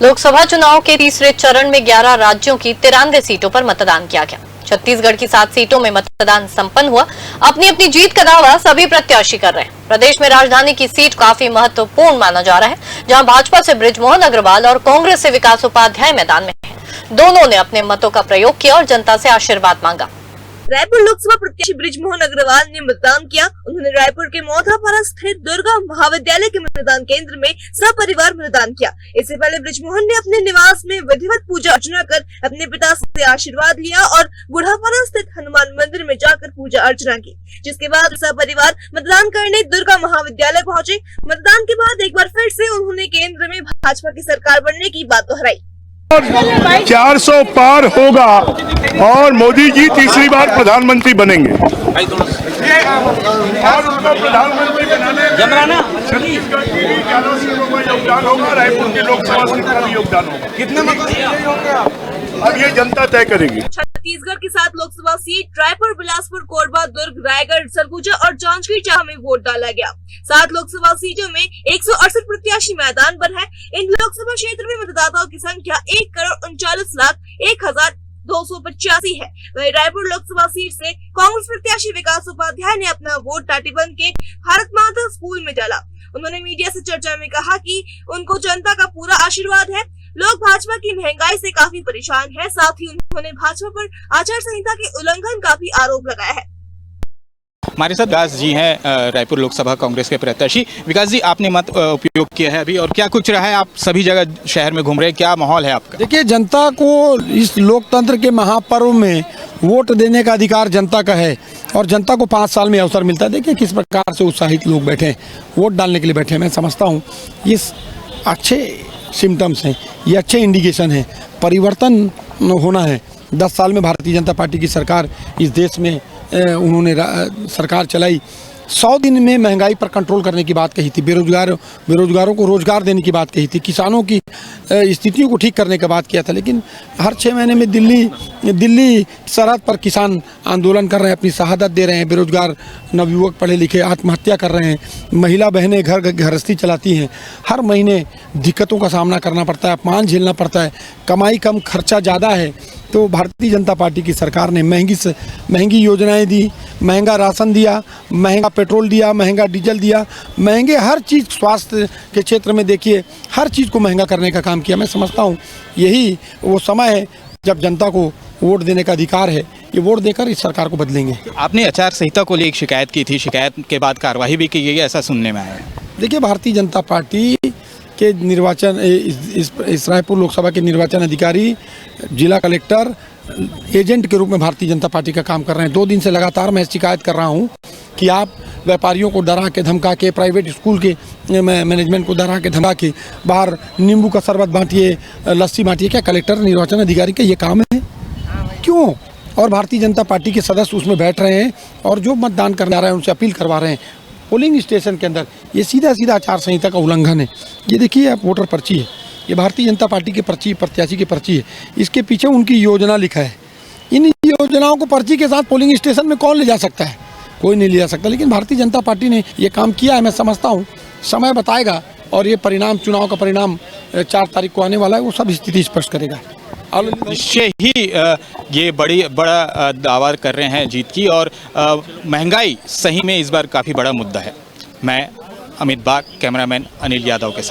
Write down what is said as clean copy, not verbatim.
लोकसभा चुनाव के तीसरे चरण में 11 राज्यों की 93 सीटों पर मतदान किया गया। छत्तीसगढ़ की 7 सीटों में मतदान संपन्न हुआ। अपनी अपनी जीत का दावा सभी प्रत्याशी कर रहे हैं। प्रदेश में राजधानी की सीट काफी महत्वपूर्ण माना जा रहा है, जहां भाजपा से बृजमोहन अग्रवाल और कांग्रेस से विकास उपाध्याय मैदान में हैं। दोनों ने अपने मतों का प्रयोग किया और जनता से आशीर्वाद मांगा। रायपुर लोकसभा प्रत्याशी बृजमोहन अग्रवाल ने मतदान किया। उन्होंने रायपुर के मौधापारा स्थित दुर्गा महाविद्यालय के मतदान केंद्र में सपरिवार मतदान किया। इससे पहले बृजमोहन ने अपने निवास में विधिवत पूजा अर्चना कर अपने पिता से आशीर्वाद लिया और बुढ़ापारा स्थित हनुमान मंदिर में जाकर पूजा अर्चना की, जिसके बाद सपरिवार मतदान करने दुर्गा महाविद्यालय पहुँचे। मतदान के बाद एक बार फिर से उन्होंने केंद्र में भाजपा की सरकार बनने की बात दोहराई। 400 पार होगा और मोदी जी तीसरी बार प्रधानमंत्री बनेंगे और उनका प्रधानमंत्री बनाने छत्तीसगढ़ की 11 सीटों में योगदान होगा, रायपुर के लोकसभा सीट का भी योगदान होगा। कितने मत अब ये जनता तय करेगी। छत्तीसगढ़ की 7 लोकसभा सीट रायपुर, बिलासपुर, कोरबा, दुर्ग, रायगढ़, सरगुजा और जांजगीर चांपा में वोट डाला गया। 7 लोकसभा सीटों में 168 प्रत्याशी मैदान पर है। इन लोकसभा क्षेत्र में मतदाताओं की संख्या 1,39,01,285 है। वहीं रायपुर लोकसभा सीट से कांग्रेस प्रत्याशी विकास उपाध्याय ने अपना वोट टाटीबंध के भारत माता स्कूल में डाला। उन्होंने मीडिया से चर्चा में कहा कि उनको जनता का पूरा आशीर्वाद है। लोग भाजपा की महंगाई से काफी परेशान हैं। साथ ही उन्होंने भाजपा पर आचार संहिता के उल्लंघन का भी आरोप लगाया है। हमारे साथ विकास जी हैं, रायपुर लोकसभा कांग्रेस के प्रत्याशी। विकास जी, आपने मत उपयोग किया है अभी और क्या कुछ रहा है? आप सभी जगह शहर में घूम रहे हैं, क्या माहौल है आपका? देखिए, जनता को इस लोकतंत्र के महापर्व में वोट देने का अधिकार जनता का है और जनता को 5 साल में अवसर मिलता है। देखिए किस प्रकार से उत्साहित लोग बैठे हैं, वोट डालने के लिए बैठे हैं। मैं समझता हूँ ये अच्छे सिम्टम्स हैं, ये अच्छे इंडिकेशन हैं, परिवर्तन होना है। 10 साल में भारतीय जनता पार्टी की सरकार इस देश में उन्होंने सरकार चलाई। 100 दिन में महंगाई पर कंट्रोल करने की बात कही थी, बेरोजगारों को रोजगार देने की बात कही थी, किसानों की स्थितियों को ठीक करने का बात किया था। लेकिन हर 6 महीने में दिल्ली सरहद पर किसान आंदोलन कर रहे हैं, अपनी शहादत दे रहे हैं। बेरोजगार नवयुवक पढ़े लिखे आत्महत्या कर रहे हैं। महिला बहनें घर गृहस्थी चलाती हैं। हर महीने दिक्कतों का सामना करना पड़ता है, अपमान झेलना पड़ता है। कमाई कम, खर्चा ज़्यादा है। तो भारतीय जनता पार्टी की सरकार ने महंगी योजनाएं दी, महंगा राशन दिया, महंगा पेट्रोल दिया, महंगा डीजल दिया, महंगे हर चीज़, स्वास्थ्य के क्षेत्र में देखिए हर चीज़ को महंगा करने का काम किया। मैं समझता हूँ यही वो समय है जब जनता को वोट देने का अधिकार है। ये वोट देकर इस सरकार को बदलेंगे। आपने आचार संहिता को लेकर शिकायत की थी, शिकायत के बाद कार्रवाई भी की गई, ऐसा सुनने में आया। देखिए, भारतीय जनता पार्टी के निर्वाचन इस रायपुर लोकसभा के निर्वाचन अधिकारी, जिला कलेक्टर एजेंट के रूप में भारतीय जनता पार्टी का काम कर रहे हैं। 2 दिन से लगातार मैं शिकायत कर रहा हूं कि आप व्यापारियों को डरा के धमका के, प्राइवेट स्कूल के मैनेजमेंट को डरा के धमका के बाहर नींबू का शरबत बांटिए, लस्सी बांटिए। क्या कलेक्टर निर्वाचन अधिकारी का ये काम है? क्यों? और भारतीय जनता पार्टी के सदस्य उसमें बैठ रहे हैं और जो मतदान करने आ रहे हैं उनसे अपील करवा रहे हैं पोलिंग स्टेशन के अंदर। ये सीधा आचार संहिता का उल्लंघन है। ये देखिए, आप वोटर पर्ची है, ये भारतीय जनता पार्टी की पर्ची, प्रत्याशी की पर्ची है। इसके पीछे उनकी योजना लिखा है। इन योजनाओं को पर्ची के साथ पोलिंग स्टेशन में कौन ले जा सकता है? कोई नहीं ले जा सकता। लेकिन भारतीय जनता पार्टी ने ये काम किया है। मैं समझता हूँ समय बताएगा और ये परिणाम, चुनाव का परिणाम 4 तारीख को आने वाला है, वो सब स्थिति स्पष्ट करेगा। निश्चय ही ये बड़ा दावा कर रहे हैं जीत की और महंगाई सही में इस बार काफ़ी बड़ा मुद्दा है। मैं अमित बाग, कैमरामैन अनिल यादव के साथ।